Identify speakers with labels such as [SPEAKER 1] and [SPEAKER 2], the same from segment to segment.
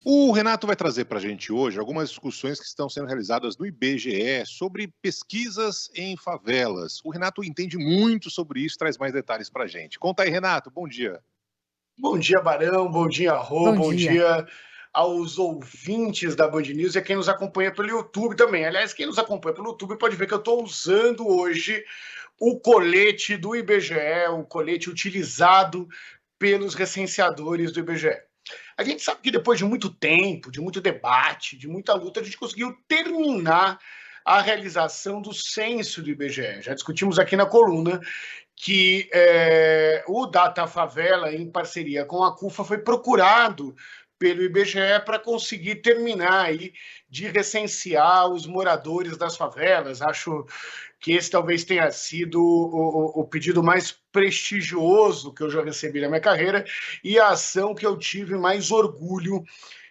[SPEAKER 1] O Renato vai trazer para a gente hoje algumas discussões que estão sendo realizadas no IBGE sobre pesquisas em favelas. O Renato entende muito sobre isso, traz mais detalhes para a gente. Conta aí, Renato, bom dia.
[SPEAKER 2] Bom dia, Barão, bom dia, Rô,
[SPEAKER 3] Bom
[SPEAKER 2] bom
[SPEAKER 3] dia.
[SPEAKER 2] dia aos ouvintes da Band News e a quem nos acompanha pelo YouTube também. Aliás, quem nos acompanha pelo YouTube pode ver que eu estou usando hoje o colete do IBGE, o colete utilizado pelos recenseadores do IBGE. A gente sabe que depois de muito tempo, de muito debate, de muita luta, a gente conseguiu terminar a realização do censo do IBGE. Já discutimos aqui na coluna que o Data Favela, em parceria com a CUFA, foi procurado pelo IBGE para conseguir terminar aí de recensear os moradores das favelas. Acho que esse talvez tenha sido o pedido mais prestigioso que eu já recebi na minha carreira e a ação que eu tive mais orgulho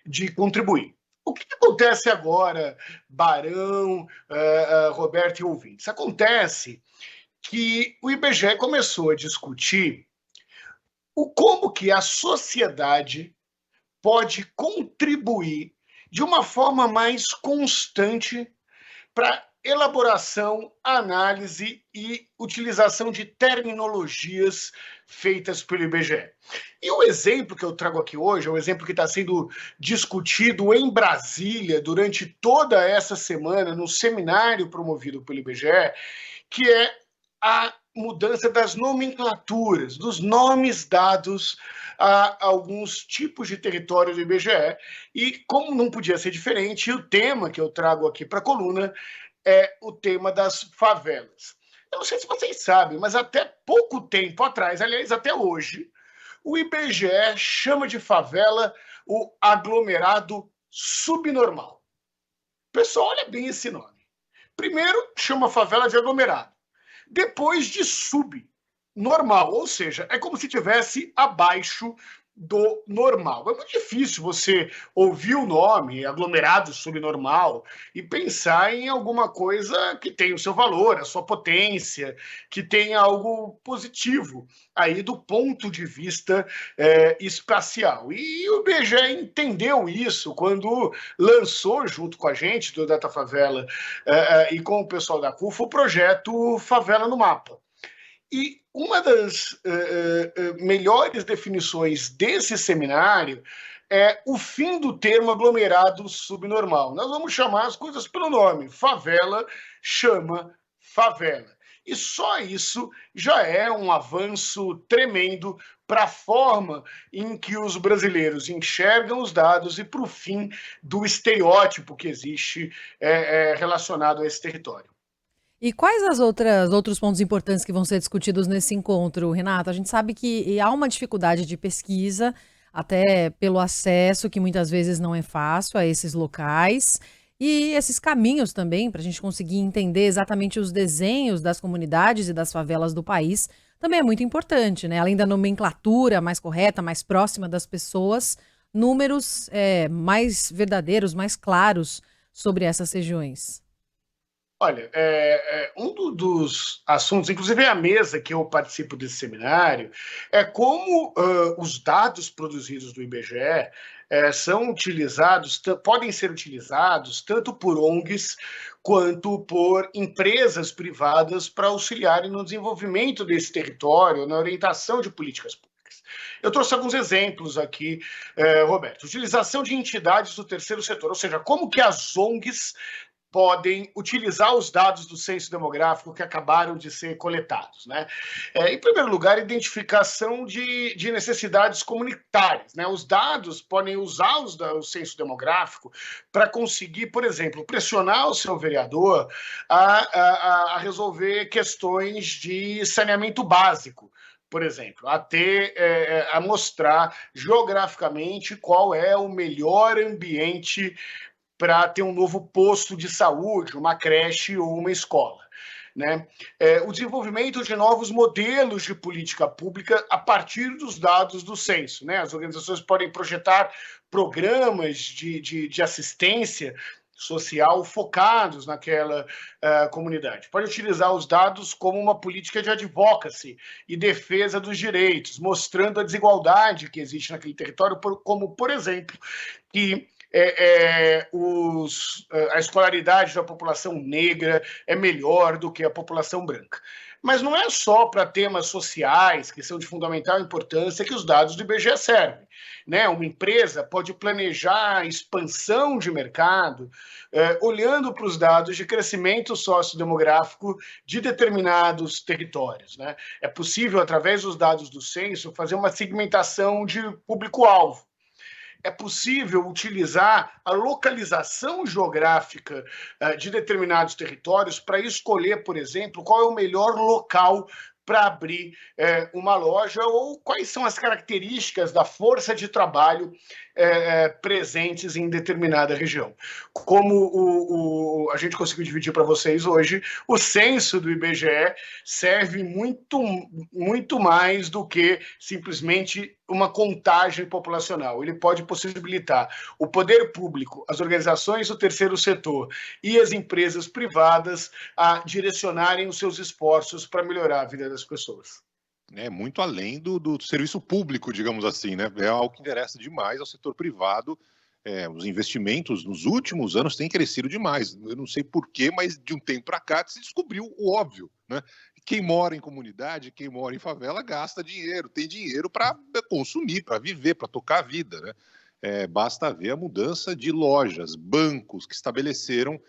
[SPEAKER 2] de contribuir. O que acontece agora, Barão, Roberto e ouvintes? Acontece que o IBGE começou a discutir como que a sociedade pode contribuir de uma forma mais constante para elaboração, análise e utilização de terminologias feitas pelo IBGE. E o exemplo que eu trago aqui hoje é um exemplo que está sendo discutido em Brasília durante toda essa semana, num seminário promovido pelo IBGE, que é a mudança das nomenclaturas, dos nomes dados a alguns tipos de território do IBGE. E, como não podia ser diferente, o tema que eu trago aqui para a coluna é o tema das favelas. Eu não sei se vocês sabem, mas até pouco tempo atrás, aliás, até hoje, o IBGE chama de favela o aglomerado subnormal. Pessoal, olha bem esse nome. Primeiro, chama favela de aglomerado. Depois de subnormal, ou seja, é como se tivesse abaixo do normal. É muito difícil você ouvir o nome aglomerado subnormal e pensar em alguma coisa que tenha o seu valor, a sua potência, que tenha algo positivo aí do ponto de vista espacial. E o IBGE entendeu isso quando lançou, junto com a gente do Data Favela e com o pessoal da CUFA, o projeto Favela no Mapa. E uma das melhores definições desse seminário é o fim do termo aglomerado subnormal. Nós vamos chamar as coisas pelo nome. Favela chama favela. E só isso já é um avanço tremendo para a forma em que os brasileiros enxergam os dados e para o fim do estereótipo que existe relacionado a esse território.
[SPEAKER 3] E quais outros pontos importantes que vão ser discutidos nesse encontro, Renato? A gente sabe que há uma dificuldade de pesquisa, até pelo acesso, que muitas vezes não é fácil a esses locais, e esses caminhos também, para a gente conseguir entender exatamente os desenhos das comunidades e das favelas do país, também é muito importante, né? Além da nomenclatura mais correta, mais próxima das pessoas, números mais verdadeiros, mais claros sobre essas regiões.
[SPEAKER 2] Olha, dos assuntos, inclusive é a mesa que eu participo desse seminário, é como os dados produzidos do IBGE são utilizados, podem ser utilizados tanto por ONGs quanto por empresas privadas para auxiliarem no desenvolvimento desse território, na orientação de políticas públicas. Eu trouxe alguns exemplos aqui, Roberto. Utilização de entidades do terceiro setor, ou seja, como que as ONGs podem utilizar os dados do censo demográfico que acabaram de ser coletados. Né? Em primeiro lugar, identificação de necessidades comunitárias. Né? Os dados podem usar o censo demográfico para conseguir, por exemplo, pressionar o seu vereador a resolver questões de saneamento básico, por exemplo, a mostrar geograficamente qual é o melhor ambiente para ter um novo posto de saúde, uma creche ou uma escola. Né? O desenvolvimento de novos modelos de política pública a partir dos dados do censo. Né? As organizações podem projetar programas de assistência social focados naquela comunidade. Pode utilizar os dados como uma política de advocacy e defesa dos direitos, mostrando a desigualdade que existe naquele território, como, por exemplo, que a escolaridade da população negra é melhor do que a população branca. Mas não é só para temas sociais, que são de fundamental importância, que os dados do IBGE servem. Né? Uma empresa pode planejar a expansão de mercado olhando para os dados de crescimento sociodemográfico de determinados territórios. Né? É possível, através dos dados do censo, fazer uma segmentação de público-alvo. É possível utilizar a localização geográfica de determinados territórios para escolher, por exemplo, qual é o melhor local para abrir uma loja ou quais são as características da força de trabalho presentes em determinada região. Como a gente conseguiu dividir para vocês hoje, o censo do IBGE serve muito mais do que simplesmente uma contagem populacional. Ele pode possibilitar o poder público, as organizações do terceiro setor e as empresas privadas a direcionarem os seus esforços para melhorar a vida das pessoas.
[SPEAKER 1] Muito além do serviço público, digamos assim, né? É algo que interessa demais ao setor privado. Os investimentos nos últimos anos têm crescido demais. Eu não sei porquê, mas de um tempo para cá se descobriu o óbvio, né? Quem mora em comunidade, quem mora em favela, gasta dinheiro, tem dinheiro para consumir, para viver, para tocar a vida, né? Basta ver a mudança de lojas, bancos que estabeleceram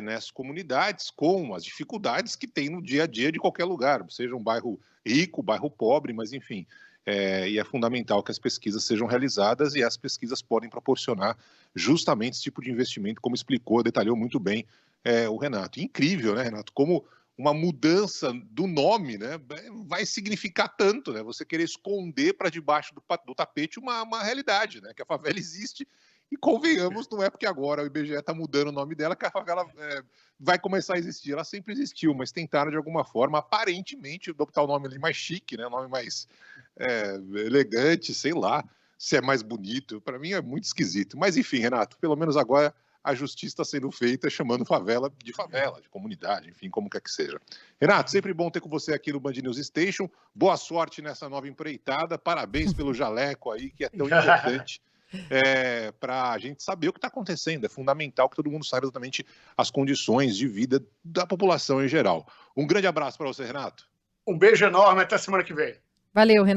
[SPEAKER 1] nessas comunidades com as dificuldades que tem no dia a dia de qualquer lugar, seja um bairro rico, bairro pobre, mas enfim. E é fundamental que as pesquisas sejam realizadas e as pesquisas podem proporcionar justamente esse tipo de investimento, como explicou, detalhou muito bem o Renato. Incrível, né, Renato? Como uma mudança do nome, né, vai significar tanto, né? Você querer esconder para debaixo do tapete uma realidade, né? Que a favela existe e, convenhamos, não é porque agora o IBGE está mudando o nome dela que a favela vai começar a existir. Ela sempre existiu, mas tentaram de alguma forma, aparentemente, adoptar o nome ali mais chique, né? O nome mais elegante, sei lá, se é mais bonito. Para mim é muito esquisito. Mas enfim, Renato, pelo menos agora a justiça está sendo feita chamando favela, de comunidade, enfim, como quer que seja. Renato, sempre bom ter com você aqui no Band News Station. Boa sorte nessa nova empreitada. Parabéns pelo jaleco aí, que é tão importante para a gente saber o que está acontecendo. É fundamental que todo mundo saiba exatamente as condições de vida da população em geral. Um grande abraço para você, Renato.
[SPEAKER 2] Um beijo enorme, até semana que vem.
[SPEAKER 3] Valeu, Renato.